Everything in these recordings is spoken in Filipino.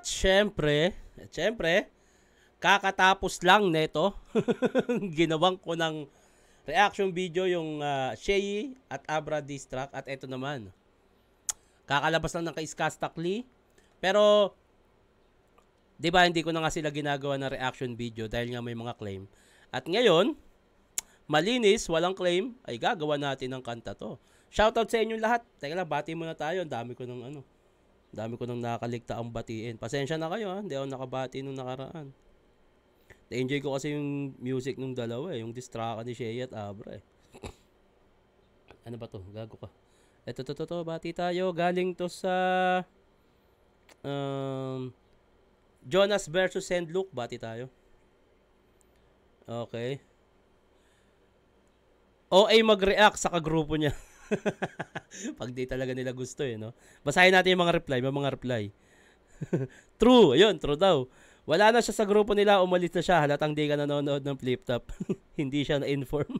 syempre, kakatapos lang neto. Ginawang ko ng reaction video yung Shay at Abra diss track. At eto naman, kakalabas lang ng kay Skastakli. Pero, di ba hindi ko na nga sila ginagawa ng reaction video dahil nga may mga claim. At ngayon, malinis, walang claim, ay gagawa natin ng kanta to. Shoutout sa inyong lahat. Teka lang, bati muna tayo. Ang dami ko nang nakaligta ang batiin. Pasensya na kayo ha, hindi ako nakabati nung nakaraan. Na-enjoy ko kasi yung music nung dalawa yung diss track ni Shay at Abra Ano ba to? Gago ka. Ito, bati tayo. Galing to sa Jonas versus Send Luke. Bati tayo. Okay. OA mag-react sa kagrupo niya. Pag di talaga nila gusto no? Basahin natin yung mga reply. True. Ayun, true daw. Wala na siya sa grupo nila, umalis na siya. Halatang di ka nanonood ng Flip Top. Hindi siya na-inform.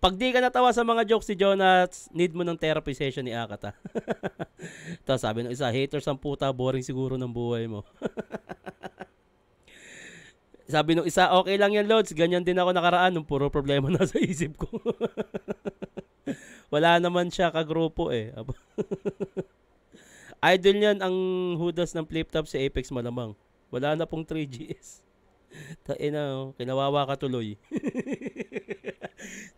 Pag di ka natawa sa mga jokes si Jonas, need mo ng therapy session ni Akata. Ito, sabi ng isa, haters ang puta, boring siguro ng buhay mo. Sabi ng isa, okay lang yan, Lods. Ganyan din ako nakaraan nung puro problema na sa isip ko. Wala naman siya kagrupo Idol niyan ang hudas ng Flip Top sa Apex malamang. Wala na pong 3GS. Kinawawa ka tuloy.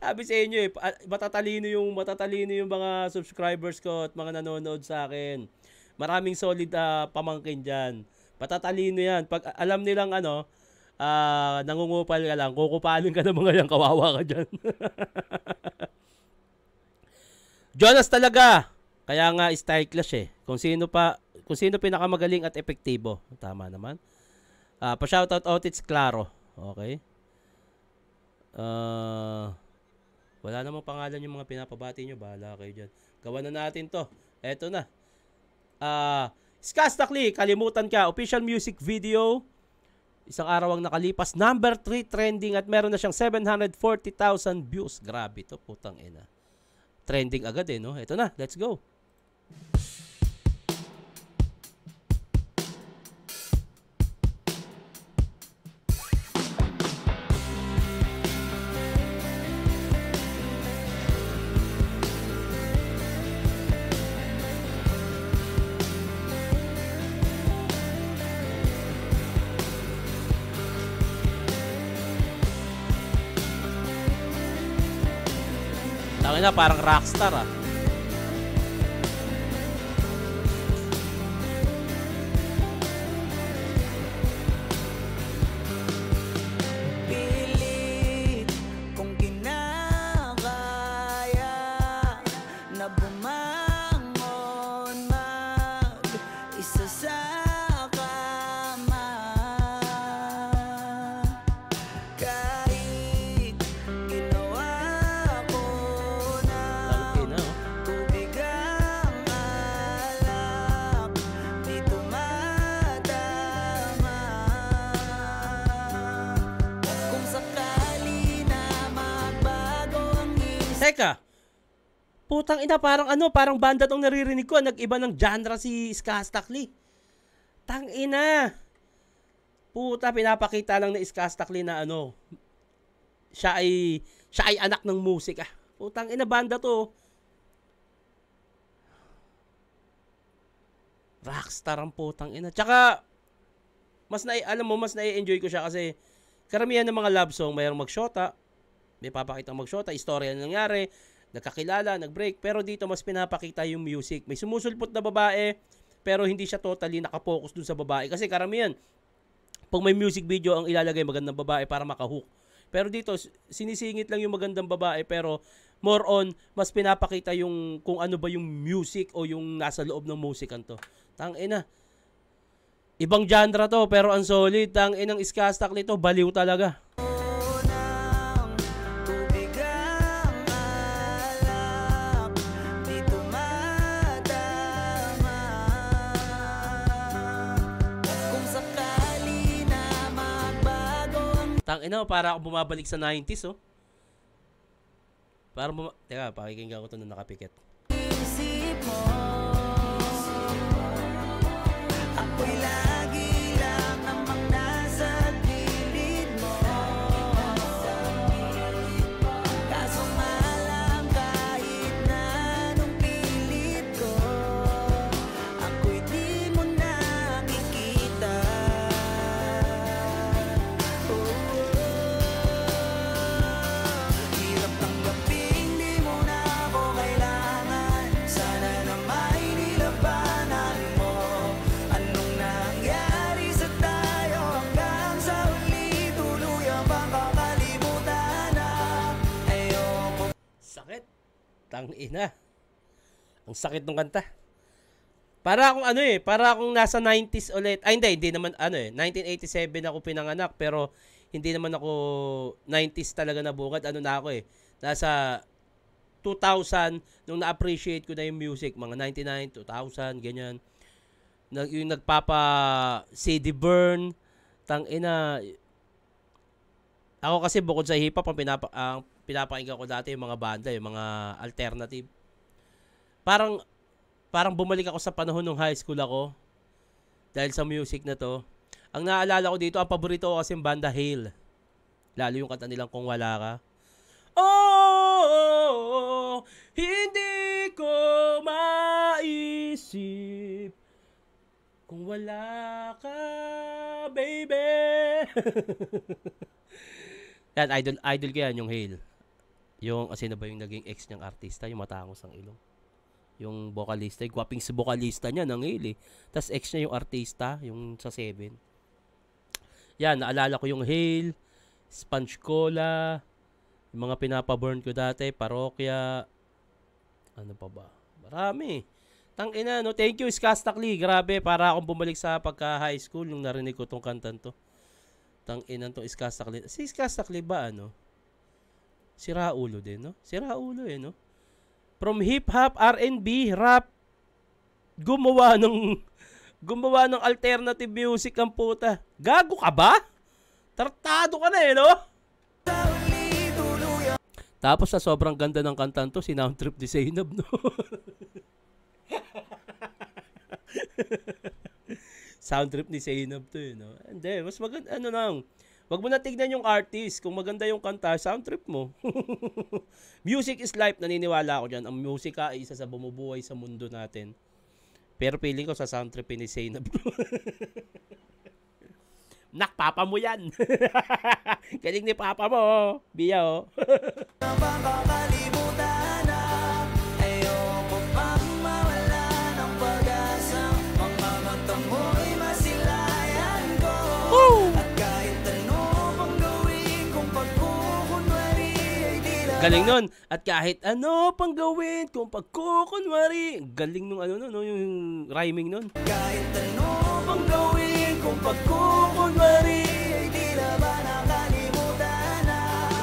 Sabi sa inyo matatalino yung mga subscribers ko at mga nanonood sa akin. Maraming solid pamangkin dyan. Matatalino yan. Pag alam nilang nangungupal ka lang, kukupalin ka ng mga yan, kawawa ka dyan. Jonas talaga. Kaya nga style clash Kung sino pinakamagaling at epektibo. Tama naman. Pa-shoutout Otits Claro. Okay. Wala namang pangalan yung mga pinapabati nyo. Bahala kayo dyan. Gawa na natin to. Eto na. Skastakli, kalimutan ka. Official music video. Isang araw ang nakalipas. Number 3 trending at meron na siyang 740,000 views. Grabe to, putang ina. Trending agad no? Eto na, let's go. Na parang rockstar Pilit kung kinakaya na bumangon mag-isa sa kama. Kahit ginawa ko tubig ang alak, di tumatama. Kung sakali na magbago ang isip. Teka, putang ina, parang parang banda tong naririnig ko. Nag-iba ng genre si Skastakli. Tang ina. Puta, pinapakita lang na Skastakli na siya ay anak ng musika. Putang ina, banda to. Rockstar ang putang ina. Tsaka, mas na-enjoy ko siya kasi karamihan ng mga love song, mayroong magshota, may papakita magshota, istorya na nangyari, nagkakilala, nag-break, pero dito mas pinapakita yung music. May sumusulpot na babae, pero hindi siya totally nakapokus dun sa babae. Kasi karamihan, pag may music video ang ilalagay magandang babae para makahook. Pero dito, sinisingit lang yung magandang babae, pero more on, mas pinapakita yung kung ano ba yung music o yung nasa loob ng musikan to. Tang ina. Ibang genre to, pero ang solid. Tang inang Skastakli to, baliw talaga. Tang ina, para ako bumabalik sa 90s Teka, pakikinggan ko to na nakapikit. Isip mo, ako'y Tangina. Ang sakit ng kanta. Para akong ano para akong nasa 90s ulit. Ay hindi naman 1987 ako pinanganak pero hindi naman ako 90s talaga nabukat. Ano na ako nasa 2000 nung na-appreciate ko na yung music, mga 99, 2000, ganyan. Yung nagpapa CD burn, tangina. Ako kasi bukod sa hip hop, ang pinapakinggan ko dati yung mga banda, yung mga alternative. Parang bumalik ako sa panahon ng high school ako dahil sa music na to. Ang naalala ko dito, ang paborito ko kasi yung banda Hail. Lalo yung kanta nilang Kung Wala Ka. Oh, hindi ko maisip kung wala ka, baby. Yan, idol ko yan, yung Hail. Yung, sino ba yung naging ex niyang artista? Yung matangos ang ilong. Yung vocalista, yung gwaping si vocalista niya ng Hail Tapos ex niya yung artista, yung sa 7. Yan, naalala ko yung Hail, Sponge Cola, yung mga pinapaburn ko dati, Parokya. Ano pa ba? Marami. Tangina, no? Thank you, Skastakli. Grabe, para akong bumalik sa pagka-high school nung narinig ko tong kantan to. Tangina to, Skastakli. Si Skastakli ba, si Raulo din, no? Si Raulo, no? From hip-hop, R&B, rap, gumawa ng alternative music ang puta. Gago ka ba? Tartado ka na, no? Tapos sa sobrang ganda ng kantan to, sinound trip ni Zainab, no? Sound trip ni Zainab to, no? Hindi, mas maganda, wag mo na tignan yung artist. Kung maganda yung kanta, sound trip mo. Music is life, naniniwala ako dyan. Ang musika ay isa sa bumubuhay sa mundo natin. Pero feeling ko sa sound trip ni Zainab. Nak, papa mo yan. Galing ni papa mo, Bia, Makakalimutan na ayoko pang mawala ng pag-asa. Mga mata mo'y masilayan ko. At kahit ano pang gawin kung pagkukunwari ay di na. Galing nun. At kahit ano pang gawin kung pagkukunwari. Galing nung yung rhyming nun. Kahit ano pang gawin kung pagkukunwari ay di na ba nakalimutan na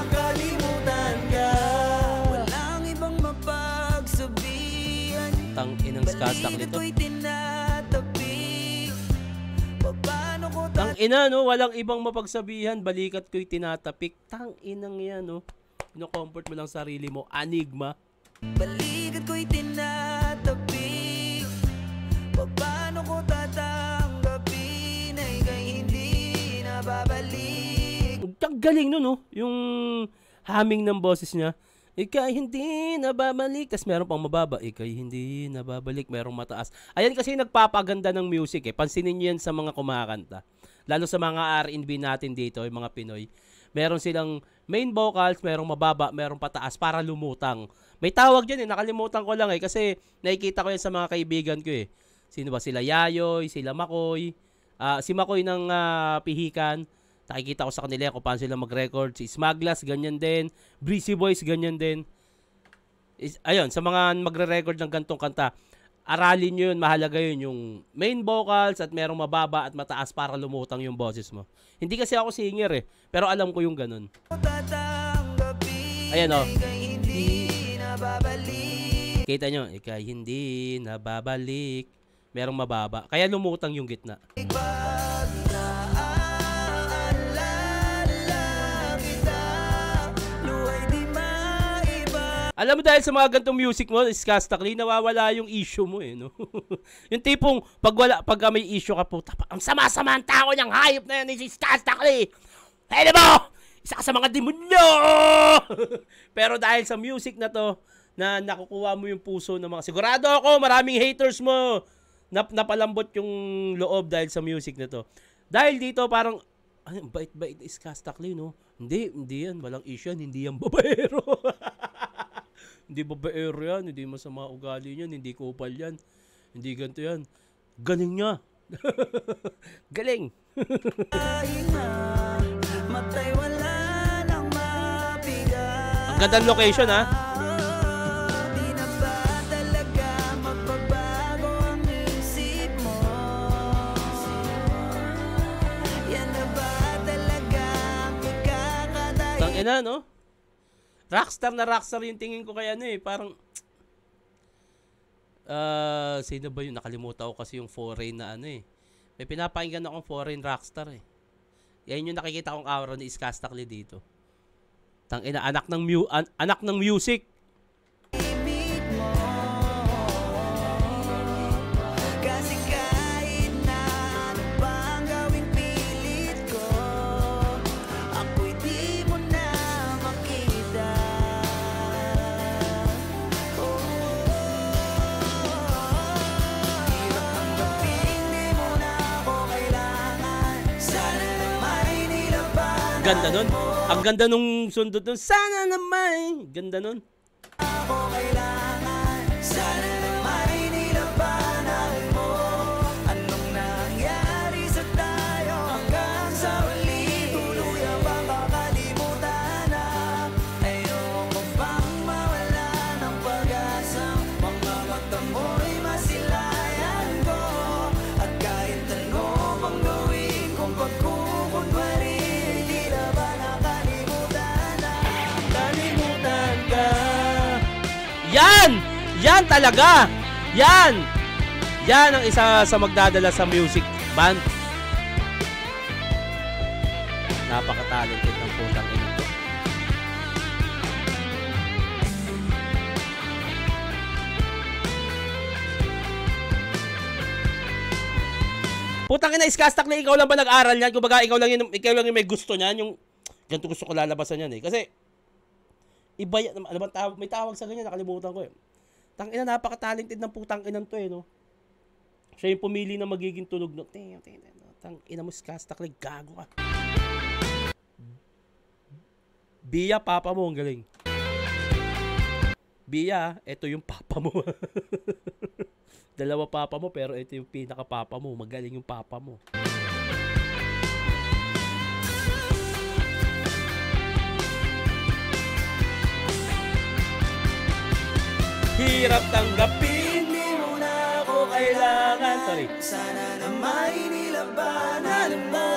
kalimutan ka. Walang ibang mapagsabihan. Tang-inang Skastakli to. Ko'y tinatabi. Paano ko Tang-ina, no? Walang ibang mapagsabihan. Balikat ko'y tinatapik. Tang-inang yan, no? Ino-comfort mo lang sarili mo. Anigma. balikat ko'y tinatabi. Paano ko tatanggapin ay kay hindi na babalik. Ang galing nun, no? Yung humming ng boses niya. Ika'y hindi nababalik. Tapos meron pang mababa. Ika'y hindi nababalik. Merong mataas. Ayan kasi nagpapaganda ng music, Pansinin niyo yan sa mga kumakanta. Lalo sa mga R&B natin dito, yung mga Pinoy. Meron silang main vocals, merong mababa, merong pataas para lumutang. May tawag dyan, nakalimutan ko lang, kasi nakikita ko yan sa mga kaibigan ko, Sino ba? Sila Yayoy, sila Makoy. Si Makoy ng Pihikan. Nakikita ko sa kanila kung paano sila mag-record. Si Smaglas, ganyan din. Breezy Boys, ganyan din. Ayun, sa mga magre-record ng gantong kanta, aralin nyo yun, mahalaga yun, yung main vocals at merong mababa at mataas para lumutang yung boses mo. Hindi kasi ako singer, pero alam ko yung ganun. Ayan, Ika'y hindi na babalik. Kita nyo, ika'y hindi nababalik. Merong mababa. Kaya lumutang yung gitna. Pag naaalala kita, luwa'y di maiba. Alam mo, dahil sa mga gantong music mo, Skastakli, nawawala yung issue mo, no? Yung tipong, pag may issue ka, puta, ang sama-sama ang tao niyang hayop na yan, si Skastakli. Hele mo! Isa ka sa mga demonyo! Pero dahil sa music na to, na nakukuha mo yung puso ng mga, sigurado ako, maraming haters mo, napalambot yung loob dahil sa music na to. Dahil dito, parang, bait-bait is Skastakli, no? Hindi yan, walang issue yan, hindi yan babaero. Hindi babaero yan, hindi masama ugali yan, hindi kupal yan, hindi ganito yan. Galing niya. Galing. Matay wala nang mapiga. Ang gandang location, ha? Di ina, no? Rockstar na rockstar yung tingin ko kay ano eh. Parang, sino ba yun? Nakalimutan ko kasi yung foreign na ano eh. May pinapakinggan akong foreign rockstar eh. Yan yung nakikita kong aura ni Skastakli dito. Tangina, anak ng music. Ibig mo. Kasi kahit na ano pang gawing pilit ko, ako'y di mo na makita. Hirap tanggapin, di mo na ako kailangan. Sana naman nilabanan Ganda nun. Ang ganda nung sundot nun. Sana naman. Ganda nun. ako kailangan. Sana naman nilabanan mo. Anong nangyari sa tayo hanggang sa huli? Tuluyan bang kakalimutan na? Ayoko pang mawala ng pag-asa. Mga mata mo'y masilayan ko. At kahit ano pang gawin kong pagkukunwari, di na ba nakalimutan na? Kalimutan ka. Yan! Yan talaga! Yan! Yan ang isa sa magdadala sa music band. Napaka-talented ng putang ina to. Putang ina, Skastakli, ikaw lang ba nag-aral yan? Kumbaga, ikaw lang yung may gusto niyan. Yung ganito gusto ko lalabasan yan eh. Kasi, iba yan. Ano bang tawag? May tawag sa ganyan, nakalimutan ko eh. Tang ina, napaka-talented ng putang inang to eh, no? Siya yung pumili na magiging tunog no. Tang ina mo, Skastakli, gago ka. Bia, papa mo, ang galing. Bia, eto yung papa mo. Dalawa papa mo, pero ito yung pinaka-papa mo. Magaling yung papa mo. Hirap tanggapin, di mo na ako kailangan. Sorry. Sana na may nilabanan mo.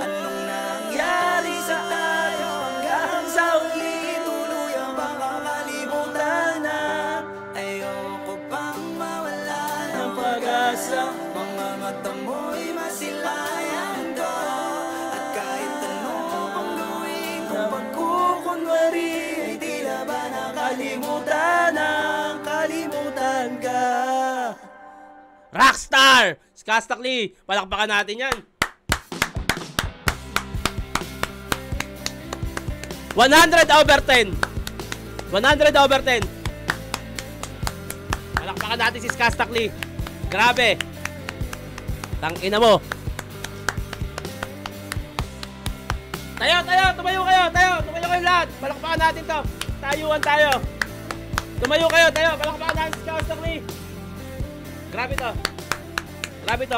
Anong nangyari sa tayo hanggang sa huli? Tuluyan bang kakalimutan na? Ayoko pang mawala ng pag-asa. Mga mata mo'y masilayan ko. At kahit ano pang gawin kong pagkukunwari, ay di na ba nakalimutan na? Kalimutan ka. Rockstar! Skastakli! Palakpakan natin yan. 100/10. 100/10. Palakpakan natin si Skastakli. Grabe. Tangina mo. Tayo! Tumayo kayo! Tumayo kayo lahat! Palakpakan natin to. Tayuan tayo. Tumayo kayo! Palakpakan natin si Skastakli. Grabe to.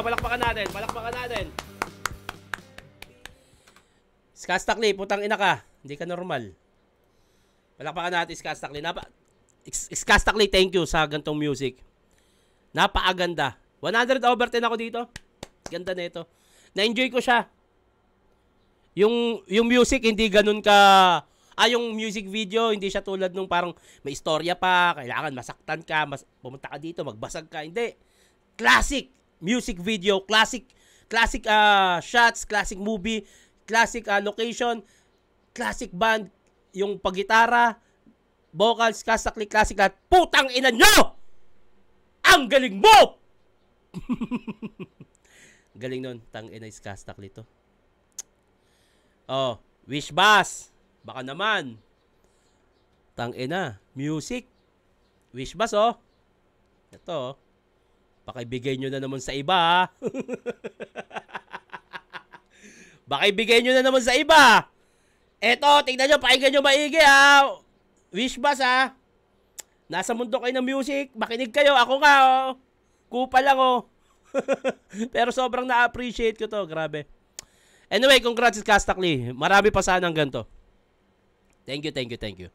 Palakpakan natin. Skastakli, putang ina ka. Hindi ka normal. Palakpakan natin Skastakli. Skastakli, thank you sa gantong music. Napakaganda. 100/10 ako dito. Ganda nito. Na-enjoy ko siya. Yung music hindi ganun ka... yung music video, hindi siya tulad nung parang may istorya pa, kailangan masaktan ka, pumunta ka dito, magbasag ka. Hindi. Classic music video, classic shots, classic movie, classic location, classic band, yung paggitara, vocals, Skastakli, classic lahat. Putang ina nyo! Ang galing mo! Galing nun. Tang ina is Skastakli to. Oh, Wish Bass. Baka naman. Tang ina, music. Wish Bass oh. Ito oh. Pakibigay nyo na naman sa iba ha. Pakibigay nyo na naman sa iba. Eto, tingnan nyo, pakinggan nyo maigi ha. Wish Bass ha. Nasa mundo kayo ng music. Makinig kayo. Ako nga oh. Kupa lang oh. Pero sobrang na-appreciate ko to. Grabe. Anyway, congrats Skastakli. Marami pa sanang ganito. Thank you.